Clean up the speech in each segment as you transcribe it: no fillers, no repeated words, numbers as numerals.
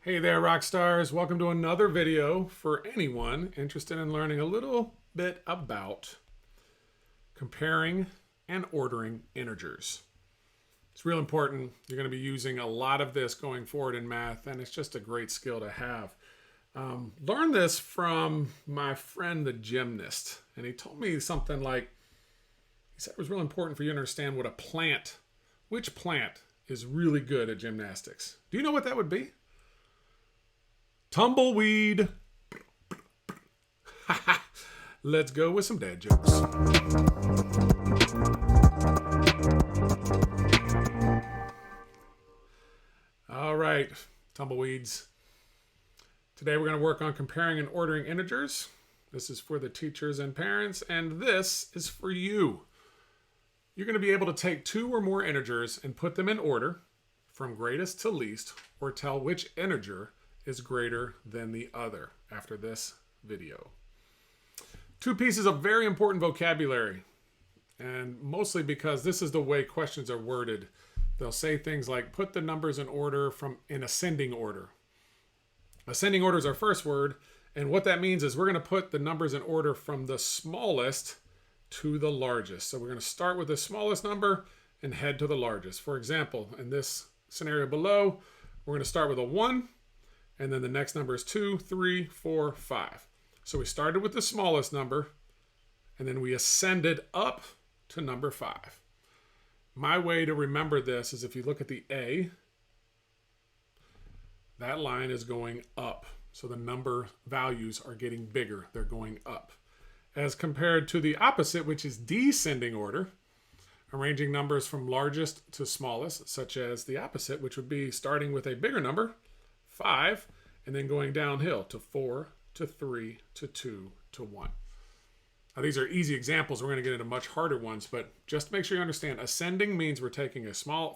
Hey there, rock stars. Welcome to another video for anyone interested in learning a little bit about comparing and ordering integers. It's real important. You're going to be using a lot of this going forward in math, and it's just a great skill to have. Learned this from my friend, the gymnast, and he told me something like, he said it was real important for you to understand which plant is really good at gymnastics. Do you know what that would be? Tumbleweed. Let's go with some dad jokes. All right, tumbleweeds. Today we're going to work on comparing and ordering integers. This is for the teachers and parents, and this is for you. You're going to be able to take two or more integers and put them in order from greatest to least, or tell which integer is greater than the other after this video. Two pieces of very important vocabulary, and mostly because this is the way questions are worded. They'll say things like, put the numbers in order in ascending order. Ascending order is our first word, and what that means is we're going to put the numbers in order from the smallest to the largest. So we're going to start with the smallest number and head to the largest. For example, in this scenario below, we're going to start with a 1, and then the next number is 2, 3, 4, 5. So we started with the smallest number, and then we ascended up to number 5. My way to remember this is if you look at the A, that line is going up. So the number values are getting bigger. They're going up. As compared to the opposite, which is descending order, arranging numbers from largest to smallest, such as the opposite, which would be starting with a bigger number, 5, and then going downhill to 4, to 3, to 2, to 1. Now, these are easy examples. We're going to get into much harder ones, but just to make sure you understand, ascending means we're taking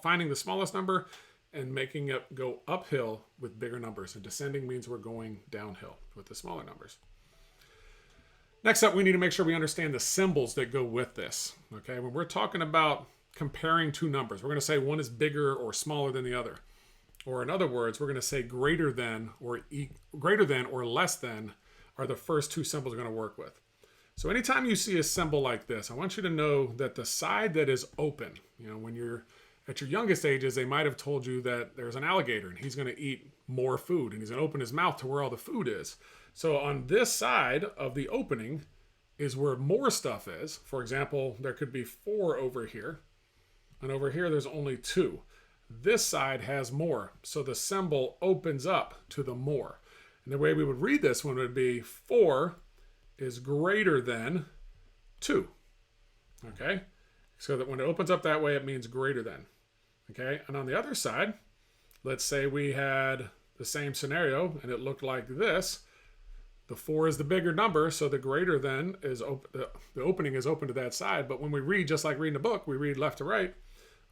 finding the smallest number and making it go uphill with bigger numbers. And descending means we're going downhill with the smaller numbers. Next up, we need to make sure we understand the symbols that go with this. Okay, when we're talking about comparing two numbers, we're going to say one is bigger or smaller than the other. Or in other words, we're going to say greater than or less than are the first two symbols we're going to work with. So anytime you see a symbol like this, I want you to know that the side that is open, when you're at your youngest ages, they might have told you that there's an alligator and he's going to eat more food and he's going to open his mouth to where all the food is. So on this side of the opening is where more stuff is. For example, there could be 4 over here, and over here there's only 2. This side has more, so the symbol opens up to the more. And the way we would read this one would be 4 is greater than 2. Okay? So that when it opens up that way, it means greater than. Okay? And on the other side, let's say we had the same scenario and it looked like this. The 4 is the bigger number, so the greater than is the opening is open to that side. But when we read, just like reading a book, we read left to right,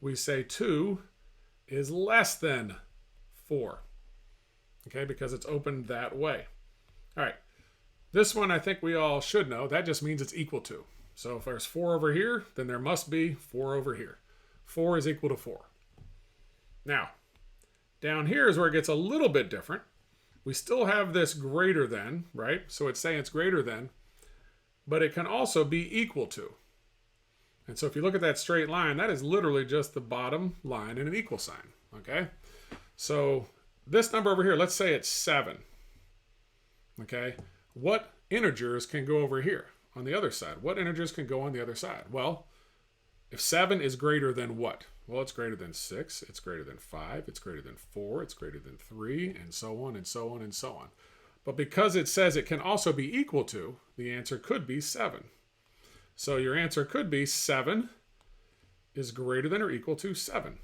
we say 2 is less than 4. Okay, because it's opened that way. All right, this one I think we all should know. That just means it's equal to. So if there's 4 over here, then there must be 4 over here. 4 is equal to 4. Now, down here is where it gets a little bit different. We still have this greater than, right? So it's saying it's greater than, but it can also be equal to. And so if you look at that straight line, that is literally just the bottom line in an equal sign, okay? So this number over here, let's say it's 7, okay? What integers can go over here on the other side? What integers can go on the other side? Well, if 7 is greater than what? Well, it's greater than 6, it's greater than 5, it's greater than 4, it's greater than 3, and so on and so on and so on. But because it says it can also be equal to, the answer could be 7. So your answer could be 7 is greater than or equal to 7.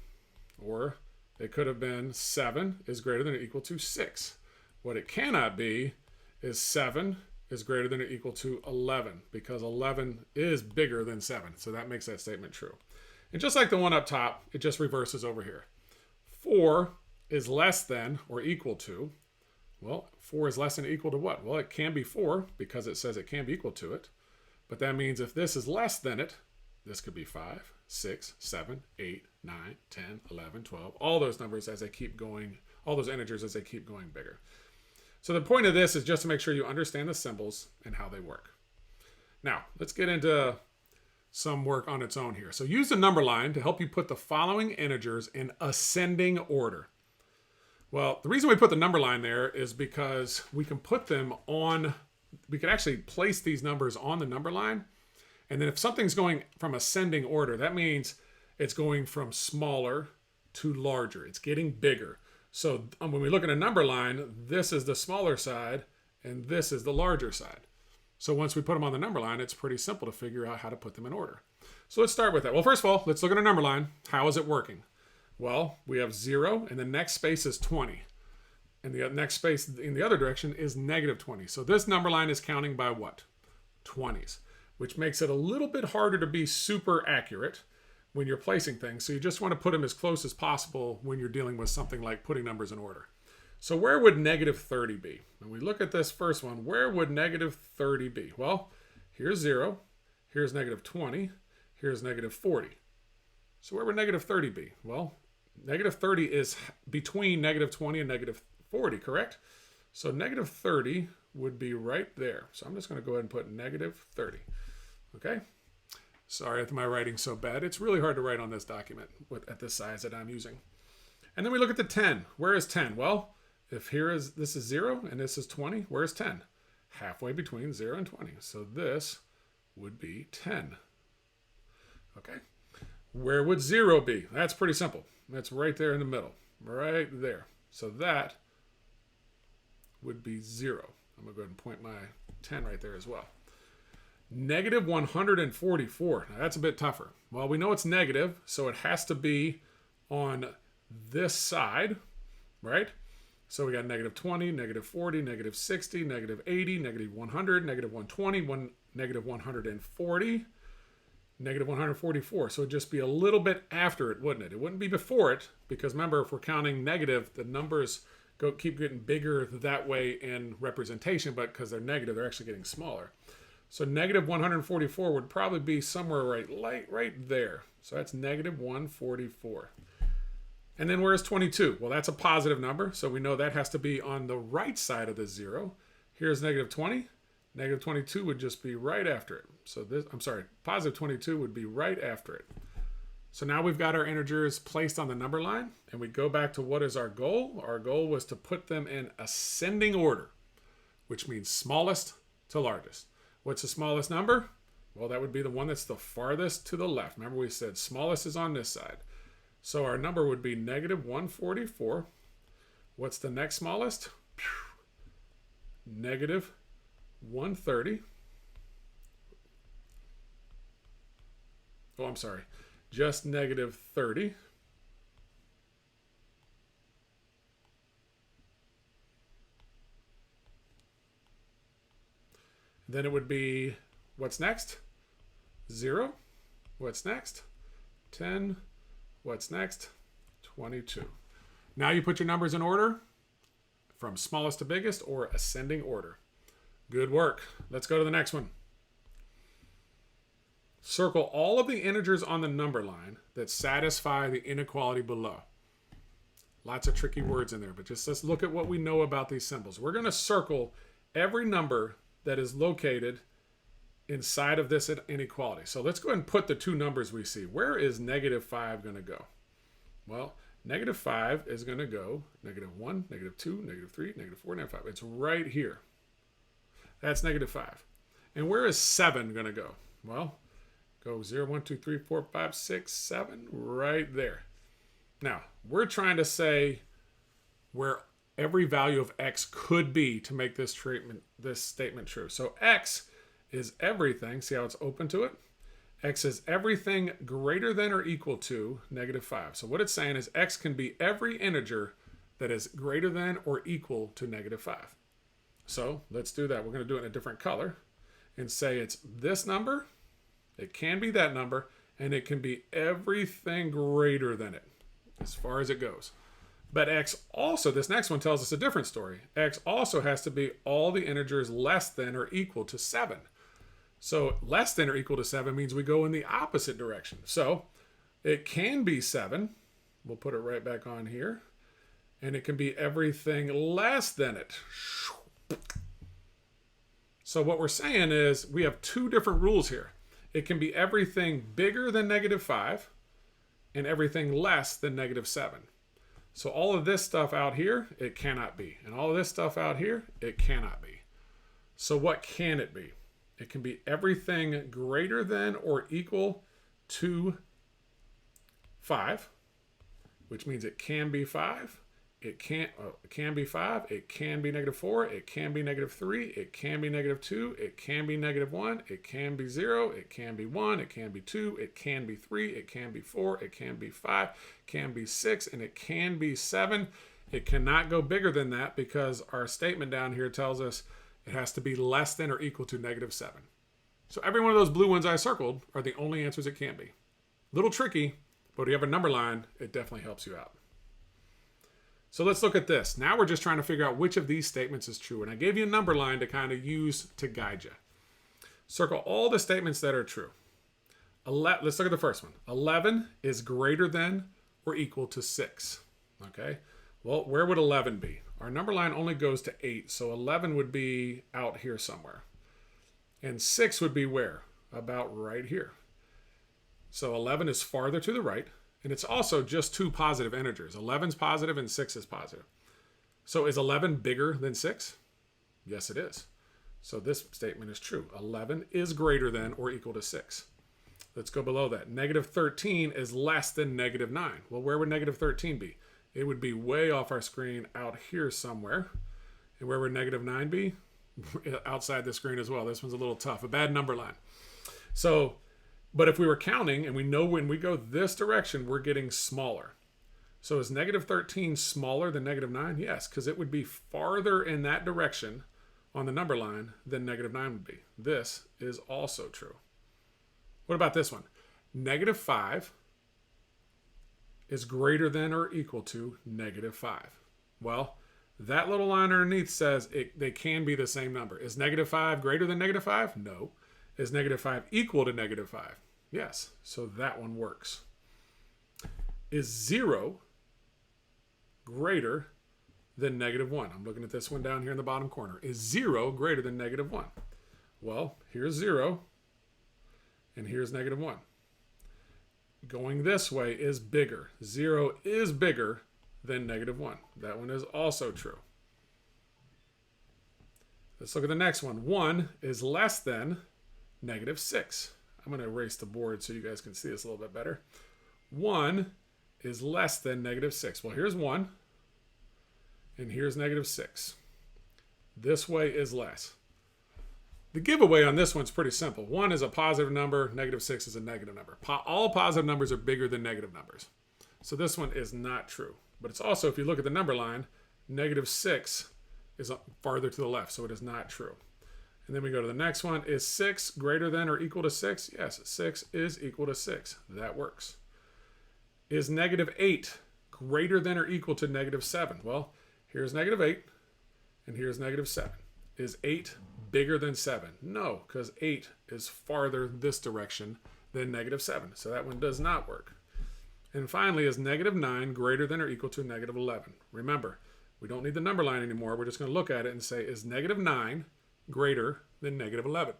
Or it could have been 7 is greater than or equal to 6. What it cannot be is 7 is greater than or equal to 11, because 11 is bigger than 7. So that makes that statement true. And just like the one up top, it just reverses over here. 4 is less than or equal to, well, 4 is less than or equal to what? Well, it can be 4 because it says it can be equal to it. But that means if this is less than it, this could be 5, 6, 7, 8, 9, 10, 11, 12, all those numbers as they keep going all those integers as they keep going bigger. So the point of this is just to make sure you understand the symbols and how they work. Now, let's get into some work on its own here. So use the number line to help you put the following integers in ascending order. Well, the reason we put the number line there is because we can put them on, we can actually place these numbers on the number line. And then if something's going from ascending order, that means it's going from smaller to larger. It's getting bigger. So when we look at a number line, this is the smaller side and this is the larger side. So once we put them on the number line, it's pretty simple to figure out how to put them in order. So let's start with that. Well, first of all, let's look at a number line. How is it working? Well, we have 0 and the next space is 20. And the next space in the other direction is -20. So this number line is counting by what? 20s, which makes it a little bit harder to be super accurate when you're placing things. So you just want to put them as close as possible when you're dealing with something like putting numbers in order. So where would -30 be? When we look at this first one, where would -30 be? Well, here's 0, here's -20, here's -40. So where would -30 be? Well, -30 is between -20 and -40, correct? So -30 would be right there. So I'm just going to go ahead and put -30. Okay? Sorry if my writing's so bad. It's really hard to write on this document at this size that I'm using. And then we look at the 10. Where is 10? Well, if this is 0 and this is 20, where's 10? Halfway between 0 and 20. So this would be 10. Okay. Where would 0 be? That's pretty simple. That's right there in the middle. Right there. So that would be 0. I'm going to go ahead and point my 10 right there as well. -144. Now that's a bit tougher. Well, we know it's negative, so it has to be on this side, right? So we got -20, -40, -60, -80, -100, -120, -140, -144. So it'd just be a little bit after it, wouldn't it? It wouldn't be before it, because remember, if we're counting negative, the numbers keep getting bigger that way in representation, but because they're negative, they're actually getting smaller. So -144 would probably be somewhere right there. So that's -144. And then where's 22? Well, that's a positive number, so we know that has to be on the right side of the 0. Here's -20. -22 would just be right after it. So positive 22 would be right after it. So now we've got our integers placed on the number line, and we go back to what is our goal? Our goal was to put them in ascending order, which means smallest to largest. What's the smallest number? Well, that would be the one that's the farthest to the left. Remember we said smallest is on this side. So our number would be -144. What's the next smallest? -130. Oh, I'm sorry. Just -30. Then it would be, what's next? 0. What's next? 10. What's next? 22. Now you put your numbers in order from smallest to biggest or ascending order. Good work. Let's go to the next one. Circle all of the integers on the number line that satisfy the inequality below. Lots of tricky words in there, but just let's look at what we know about these symbols. We're going to circle every number that is located inside of this inequality. So let's go ahead and put the two numbers we see. Where is -5 going to go? Well, -5 is going to go -1, -2, -3, -4, -5. It's right here. That's -5. And where is 7 going to go? Well, go 0, 1, 2, 3, 4, 5, 6, 7, right there. Now, we're trying to say where every value of x could be to make this statement true. So x is everything. See how it's open to it? X is everything greater than or equal to -5. So what it's saying is x can be every integer that is greater than or equal to -5. So let's do that. We're going to do it in a different color and say it's this number, it can be that number, and it can be everything greater than it as far as it goes. But x also, this next one tells us a different story. X also has to be all the integers less than or equal to 7. So less than or equal to 7 means we go in the opposite direction. So it can be 7. We'll put it right back on here. and it can be everything less than it. So what we're saying is we have two different rules here. It can be everything bigger than -5 and everything less than -7. So all of this stuff out here, it cannot be. And all of this stuff out here, it cannot be. So what can it be? It can be everything greater than or equal to 5, which means it can be 5. It can be 5. It can be -4. It can be -3. It can be -2. It can be -1. It can be 0. It can be 1. It can be 2. It can be 3. It can be 4. It can be 5. It can be 6. And it can be 7. It cannot go bigger than that because our statement down here tells us it has to be less than or equal to -7. So every one of those blue ones I circled are the only answers it can be. Little tricky, but if you have a number line, it definitely helps you out. So let's look at this. Now we're just trying to figure out which of these statements is true. And I gave you a number line to kind of use to guide you. Circle all the statements that are true. Let's look at the first one. 11 is greater than or equal to 6. Okay. Well, where would 11 be? Our number line only goes to 8. So 11 would be out here somewhere. And 6 would be where? About right here. So 11 is farther to the right. And it's also just two positive integers. 11 is positive and 6 is positive. So is 11 bigger than 6? Yes, it is. So this statement is true. 11 is greater than or equal to 6. Let's go below that. -13 is less than -9. Well, where would -13 be? It would be way off our screen out here somewhere. And where would -9 be? Outside the screen as well. This one's a little tough. A bad number line. So, but if we were counting and we know when we go this direction, we're getting smaller. So is -13 smaller than -9? Yes, because it would be farther in that direction on the number line than -9 would be. This is also true. What about this one? -5 is greater than or equal to -5. Well, that little line underneath says they can be the same number. Is -5 greater than -5? No. Is -5 equal to -5? Yes. So that one works. Is 0 greater than -1? I'm looking at this one down here in the bottom corner. Is 0 greater than -1? Well, here's 0 and here's -1. Going this way is bigger. 0 is bigger than -1. That one is also true. Let's look at the next one. 1 is less than -6. I'm going to erase the board so you guys can see this a little bit better. 1 is less than -6. Well, here's 1, and here's -6. This way is less. The giveaway on this one's pretty simple. 1 is a positive number, -6 is a negative number. All positive numbers are bigger than negative numbers. So this one is not true. But it's also, if you look at the number line, -6 is farther to the left, so it is not true. And then we go to the next one. Is 6 greater than or equal to 6? Yes, 6 is equal to 6. That works. Is -8 greater than or equal to -7? Well, here's -8, and here's -7. Is 8 bigger than 7? No, because 8 is farther this direction than -7. So that one does not work. And finally, is -9 greater than or equal to -11? Remember, we don't need the number line anymore. We're just going to look at it and say, is -9 greater than -11?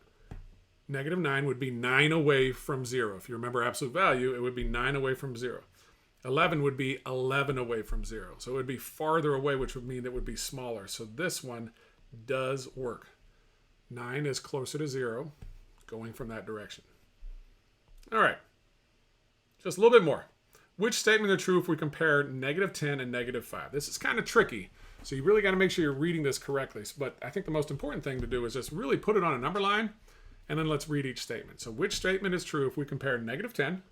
-9 would be 9 away from 0. If you remember absolute value, it would be 9 away from 0. 11 would be 11 away from 0. So it would be farther away, which would mean it would be smaller. So this one does work. 9 is closer to 0, going from that direction. All right. Just a little bit more. Which statements are true if we compare -10 and -5? This is kind of tricky, so you really got to make sure you're reading this correctly. But I think the most important thing to do is just really put it on a number line, and then let's read each statement. So which statement is true if we compare -10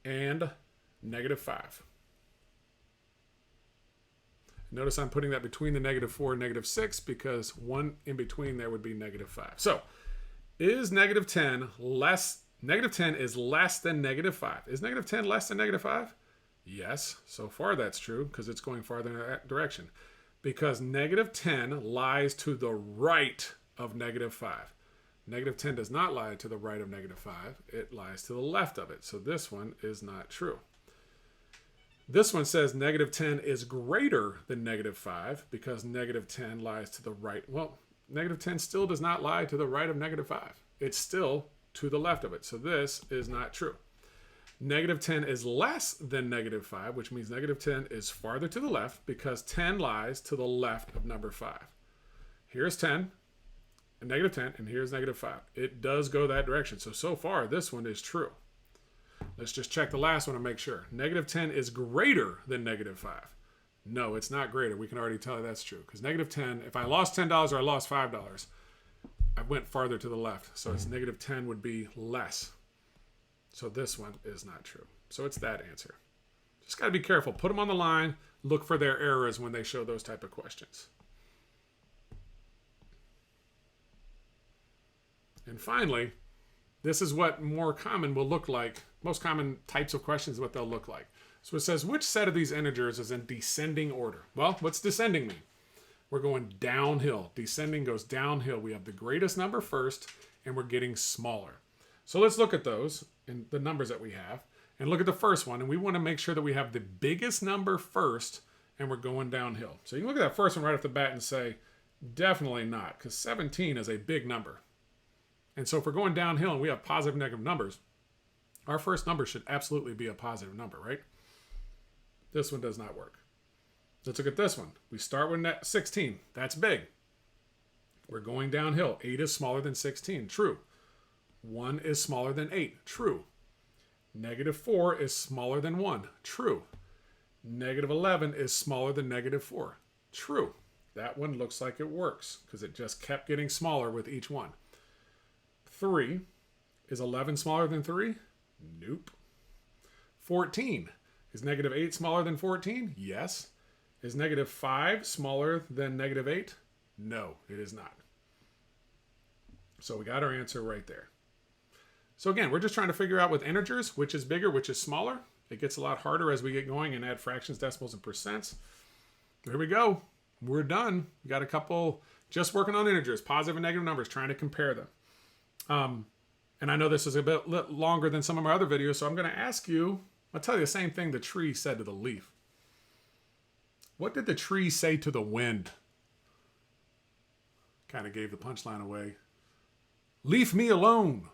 and -5? Notice I'm putting that between the -4 and -6 because one in between there would be -5. So is -10 less? -10 is less than -5. Is -10 less than -5? Yes, so far that's true because it's going farther in that direction. Because -10 lies to the right of -5. -10 does not lie to the right of -5. It lies to the left of it. So this one is not true. This one says negative 10 is greater than negative 5 because negative 10 lies to the right. Well, negative 10 still does not lie to the right of negative 5. It's still to the left of it. So this is not true. Negative 10 is less than negative 5, which means negative 10 is farther to the left because 10 lies to the left of number 5. Here's 10, and negative 10, and here's negative 5. It does go that direction. So far, this one is true. Let's just check the last one to make sure. Negative 10 is greater than negative 5. No, it's not greater. We can already tell that's true. Because negative 10, if I lost $10 or I lost $5, I went farther to the left. So it's negative 10 would be less. So this one is not true. So it's that answer. Just got to be careful. Put them on the line. Look for their errors when they show those type of questions. And finally, this is what more common will look like. Most common types of questions, what they'll look like. So it says, which set of these integers is in descending order? Well, what's descending mean? We're going downhill. Descending goes downhill. We have the greatest number first, and we're getting smaller. So let's look at those and the numbers that we have, and look at the first one. And we want to make sure that we have the biggest number first, and we're going downhill. So you can look at that first one right off the bat and say, definitely not, because 17 is a big number. And so if we're going downhill and we have positive, negative numbers, our first number should absolutely be a positive number, right? This one does not work. Let's look at this one. We start with 16. That's big. We're going downhill. 8 is smaller than 16. True. 1 is smaller than 8. True. Negative 4 is smaller than 1. True. Negative 11 is smaller than negative 4. True. That one looks like it works because it just kept getting smaller with each one. 3. Is 11 smaller than 3? Nope. 14. Is negative 8 smaller than 14? Yes. Is negative 5 smaller than negative 8? No, it is not. So we got our answer right there. So again, we're just trying to figure out with integers, which is bigger, which is smaller. It gets a lot harder as we get going and add fractions, decimals, and percents. There we go. We're done. We got a couple just working on integers, positive and negative numbers, trying to compare them. And I know this is a bit longer than some of my other videos, so I'm going to ask you, I'll tell you the same thing the tree said to the leaf. What did the tree say to the wind? Kind of gave the punchline away. Leave me alone.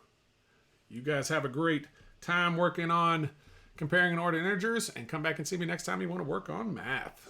You guys have a great time working on comparing and ordering integers, and come back and see me next time you want to work on math.